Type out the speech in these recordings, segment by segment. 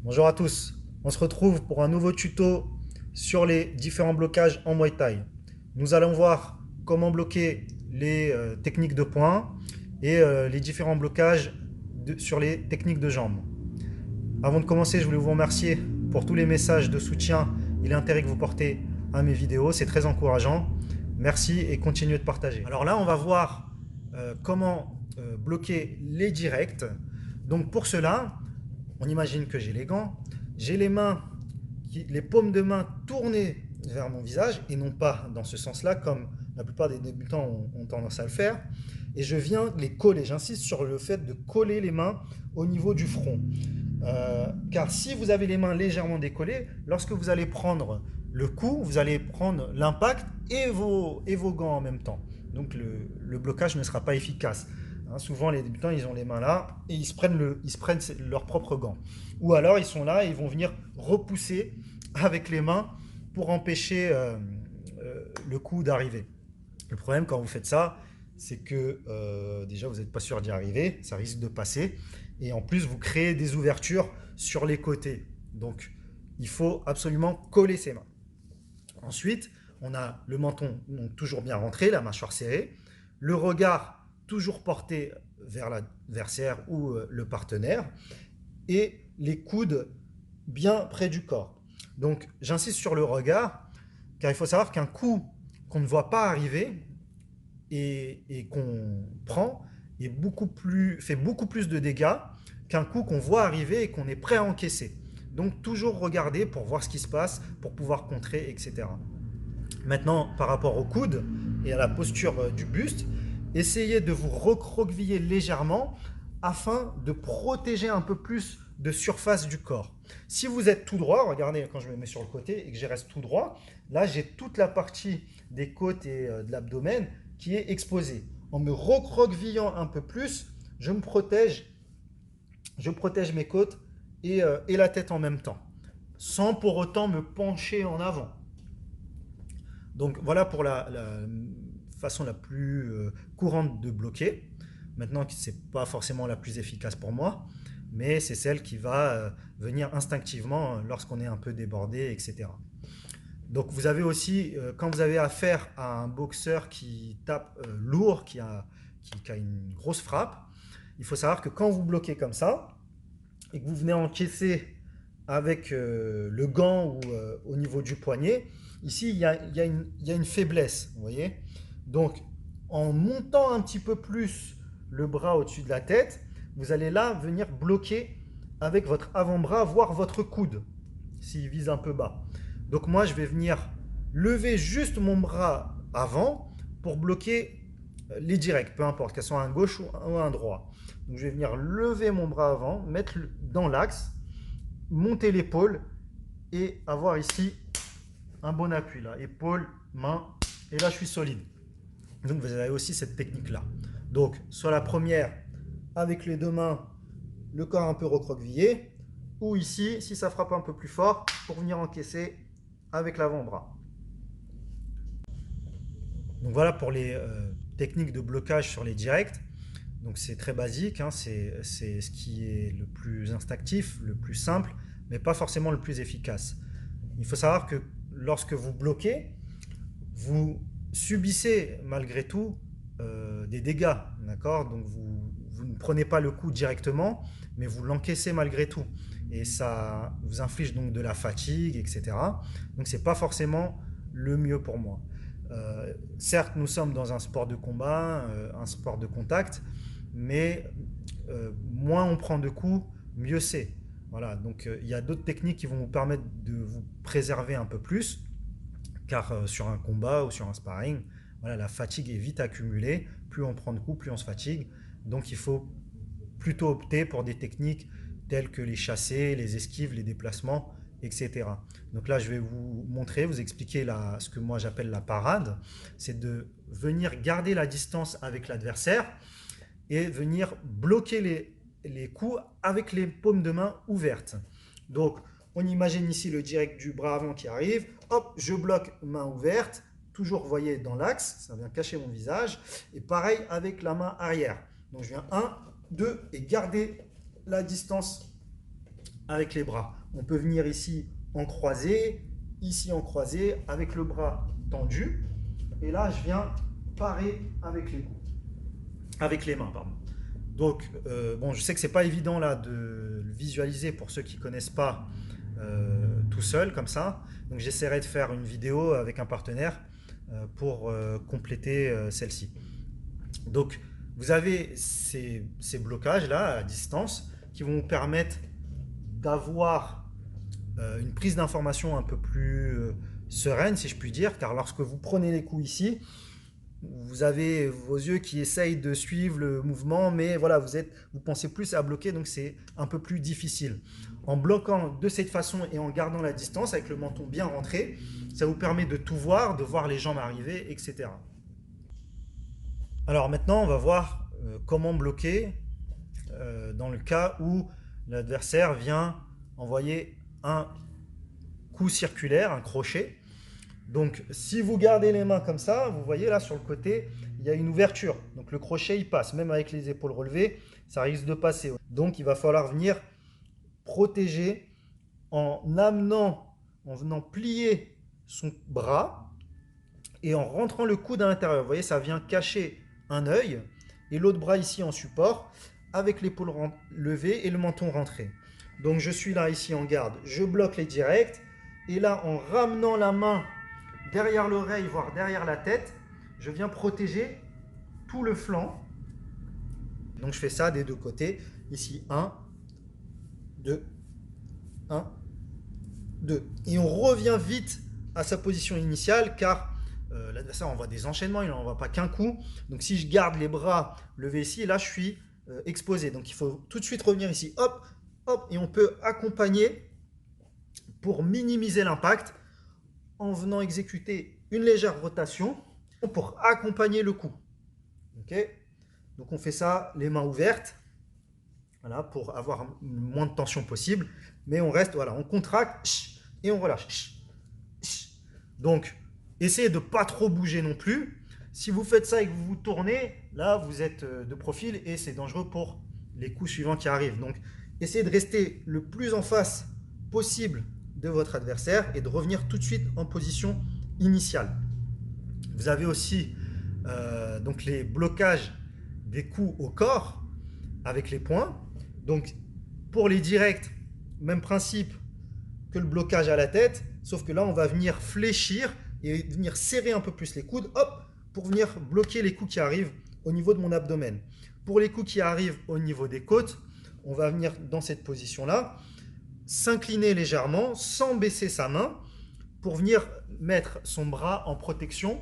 Bonjour à tous, on se retrouve pour un nouveau tuto sur les différents blocages en Muay Thai. Nous allons voir comment bloquer les techniques de poing et les différents blocages sur les techniques de jambes. Avant de commencer, je voulais vous remercier pour tous les messages de soutien et l'intérêt que vous portez à mes vidéos, c'est très encourageant. Merci et continuez de partager. Alors là, on va voir comment bloquer les directs. Donc pour cela, on imagine que j'ai les gants, j'ai les mains, les paumes de main tournées vers mon visage et non pas dans ce sens-là comme la plupart des débutants ont tendance à le faire. Et je viens les coller. J'insiste sur le fait de coller les mains au niveau du front. Car si vous avez les mains légèrement décollées, lorsque vous allez prendre le coup, vous allez prendre l'impact et vos gants en même temps. Donc le blocage ne sera pas efficace. Hein, souvent, les débutants, ils ont les mains là et ils se prennent leurs propres gants. Ou alors, ils sont là et ils vont venir repousser avec les mains pour empêcher le coup d'arriver. Le problème quand vous faites ça, c'est que déjà, vous n'êtes pas sûr d'y arriver, ça risque de passer. Et en plus, vous créez des ouvertures sur les côtés. Donc, il faut absolument coller ses mains. Ensuite, on a le menton donc, toujours bien rentré, la mâchoire serrée, le regard toujours porté vers l'adversaire ou le partenaire, et les coudes bien près du corps. Donc j'insiste sur le regard, car il faut savoir qu'un coup qu'on ne voit pas arriver et qu'on prend fait beaucoup plus de dégâts qu'un coup qu'on voit arriver et qu'on est prêt à encaisser. Donc toujours regarder pour voir ce qui se passe, pour pouvoir contrer, etc. Maintenant, par rapport au coude et à la posture du buste, essayez de vous recroqueviller légèrement afin de protéger un peu plus de surface du corps. Si vous êtes tout droit, regardez quand je me mets sur le côté et que je reste tout droit, là j'ai toute la partie des côtes et de l'abdomen qui est exposée. En me recroquevillant un peu plus, je protège mes côtes et la tête en même temps, sans pour autant me pencher en avant. Donc voilà pour la façon la plus courante de bloquer. Maintenant, ce n'est pas forcément la plus efficace pour moi, mais c'est celle qui va venir instinctivement lorsqu'on est un peu débordé, etc. Donc vous avez aussi, quand vous avez affaire à un boxeur qui tape lourd, qui a une grosse frappe, il faut savoir que quand vous bloquez comme ça, et que vous venez encaisser avec le gant ou au niveau du poignet, ici il y a une faiblesse, vous voyez. Donc en montant un petit peu plus le bras au-dessus de la tête, vous allez là venir bloquer avec votre avant-bras, voire votre coude, s'il vise un peu bas. Donc moi je vais venir lever juste mon bras avant pour bloquer les directs, peu importe, qu'elles soient un gauche ou un droit. Donc je vais venir lever mon bras avant, mettre dans l'axe, monter l'épaule et avoir ici un bon appui là, épaule, main, et là je suis solide. Donc vous avez aussi cette technique là. Donc soit la première avec les deux mains, le corps un peu recroquevillé, ou ici, si ça frappe un peu plus fort, pour venir encaisser avec l'avant-bras. Donc voilà pour les techniques de blocage sur les directs. Donc c'est très basique, hein, c'est ce qui est le plus instinctif, le plus simple, mais pas forcément le plus efficace. Il faut savoir que lorsque vous bloquez, vous subissez malgré tout des dégâts, d'accord. Donc vous ne prenez pas le coup directement, mais vous l'encaissez malgré tout. Et ça vous inflige donc de la fatigue, etc. Donc c'est pas forcément le mieux pour moi. Certes, nous sommes dans un sport de combat, un sport de contact, mais moins on prend de coups, mieux c'est. Voilà, donc il y a d'autres techniques qui vont vous permettre de vous préserver un peu plus, car sur un combat ou sur un sparring, voilà, la fatigue est vite accumulée. Plus on prend de coups, plus on se fatigue. Donc il faut plutôt opter pour des techniques telles que les chassés, les esquives, les déplacements, etc. Donc là, je vais vous montrer, vous expliquer ce que moi j'appelle la parade. C'est de venir garder la distance avec l'adversaire et venir bloquer les coups avec les paumes de main ouvertes. Donc, on imagine ici le direct du bras avant qui arrive. Hop, je bloque main ouverte. Toujours, vous voyez, dans l'axe, ça vient cacher mon visage. Et pareil avec la main arrière. Donc, je viens 1, 2 et garder la distance avec les bras. On peut venir ici en croisé, ici en croisé, avec le bras tendu. Et là, je viens parer avec les coups, avec les mains, pardon. Donc, bon, je sais que c'est pas évident là de le visualiser pour ceux qui connaissent pas tout seul comme ça. Donc, j'essaierai de faire une vidéo avec un partenaire pour compléter celle-ci. Donc, vous avez ces blocages là à distance qui vont vous permettre d'avoir une prise d'information un peu plus sereine, si je puis dire, car lorsque vous prenez les coups ici, vous avez vos yeux qui essayent de suivre le mouvement, mais voilà, vous pensez plus à bloquer, donc c'est un peu plus difficile. En bloquant de cette façon et en gardant la distance, avec le menton bien rentré, ça vous permet de tout voir, de voir les jambes arriver, etc. Alors maintenant, on va voir comment bloquer dans le cas où l'adversaire vient envoyer un coup circulaire, un crochet. Donc si vous gardez les mains comme ça, vous voyez là sur le côté, il y a une ouverture. Donc le crochet il passe, même avec les épaules relevées, ça risque de passer. Donc il va falloir venir protéger en amenant, en venant plier son bras et en rentrant le coude à l'intérieur. Vous voyez, ça vient cacher un œil et l'autre bras ici en support avec l'épaule levée et le menton rentré. Donc je suis là ici en garde, je bloque les directs et là en ramenant la main derrière l'oreille, voire derrière la tête, je viens protéger tout le flanc. Donc je fais ça des deux côtés. Ici 1, 2, 1, 2. Et on revient vite à sa position initiale car l'adversaire envoie des enchaînements, il n'envoie pas qu'un coup. Donc si je garde les bras levés ici, là je suis exposé. Donc il faut tout de suite revenir ici. Hop, hop, et on peut accompagner pour minimiser l'impact en venant exécuter une légère rotation pour accompagner le coup. Okay, donc on fait ça les mains ouvertes, voilà, pour avoir le moins de tension possible, mais on reste, voilà, on contracte et on relâche. Donc essayez de ne pas trop bouger non plus. Si vous faites ça et que vous vous tournez, là vous êtes de profil et c'est dangereux pour les coups suivants qui arrivent. Donc essayez de rester le plus en face possible de votre adversaire et de revenir tout de suite en position initiale. Vous avez aussi donc les blocages des coups au corps avec les poings. Donc pour les directs, même principe que le blocage à la tête, sauf que là on va venir fléchir et venir serrer un peu plus les coudes, hop, pour venir bloquer les coups qui arrivent au niveau de mon abdomen. Pour les coups qui arrivent au niveau des côtes, on va venir dans cette position-là, s'incliner légèrement sans baisser sa main pour venir mettre son bras en protection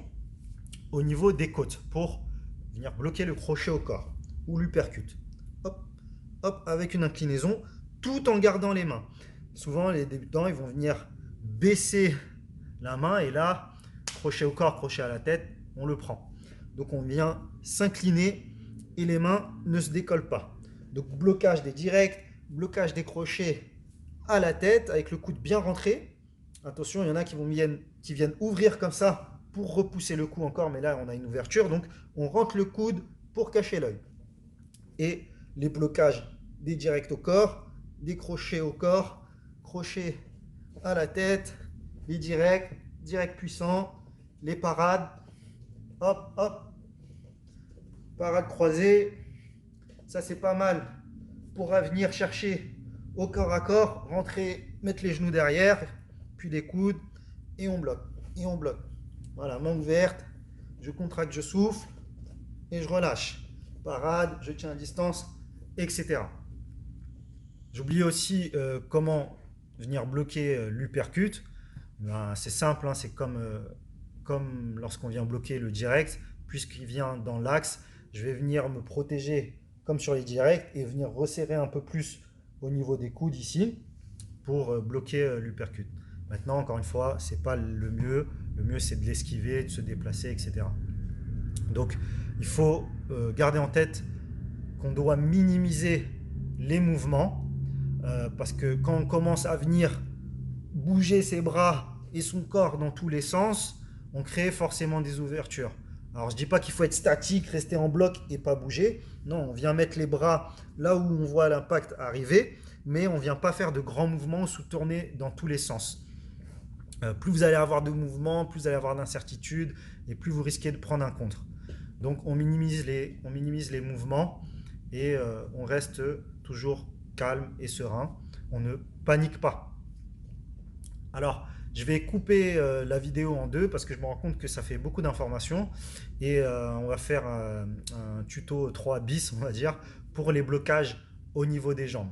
au niveau des côtes pour venir bloquer le crochet au corps ou l'uppercut. Hop, hop, avec une inclinaison tout en gardant les mains. Souvent les débutants ils vont venir baisser la main et là, crochet au corps, crochet à la tête, on le prend. Donc on vient s'incliner et les mains ne se décollent pas. Donc blocage des directs, blocage des crochets à la tête avec le coude bien rentré. Attention, il y en a qui viennent ouvrir comme ça pour repousser le coup encore, mais là on a une ouverture, donc on rentre le coude pour cacher l'œil. Et les blocages des directs au corps, des crochets au corps, crochets à la tête, les directs puissants, les parades, hop, hop, parade croisée, ça c'est pas mal pour venir chercher au corps à corps, rentrer, mettre les genoux derrière, puis les coudes, et on bloque, et on bloque. Voilà, main ouverte, je contracte, je souffle, et je relâche. Parade, je tiens à distance, etc. J'oublie aussi comment venir bloquer l'uppercut. Ben, c'est simple, hein, c'est comme lorsqu'on vient bloquer le direct, puisqu'il vient dans l'axe, je vais venir me protéger comme sur les directs et venir resserrer un peu plus au niveau des coudes ici pour bloquer l'uppercut. Maintenant, encore une fois, c'est pas le mieux. Le mieux, c'est de l'esquiver, de se déplacer, etc. Donc, il faut garder en tête qu'on doit minimiser les mouvements parce que quand on commence à venir bouger ses bras et son corps dans tous les sens, on crée forcément des ouvertures. Alors je dis pas qu'il faut être statique, rester en bloc et pas bouger. Non, on vient mettre les bras là où on voit l'impact arriver. mais on ne vient pas faire de grands mouvements ou tourner dans tous les sens. Plus vous allez avoir de mouvements, plus vous allez avoir d'incertitudes et plus vous risquez de prendre un contre. Donc on minimise les mouvements et on reste toujours calme et serein. On ne panique pas. Alors, je vais couper la vidéo en deux parce que je me rends compte que ça fait beaucoup d'informations et on va faire un tuto 3 bis, on va dire, pour les blocages au niveau des jambes.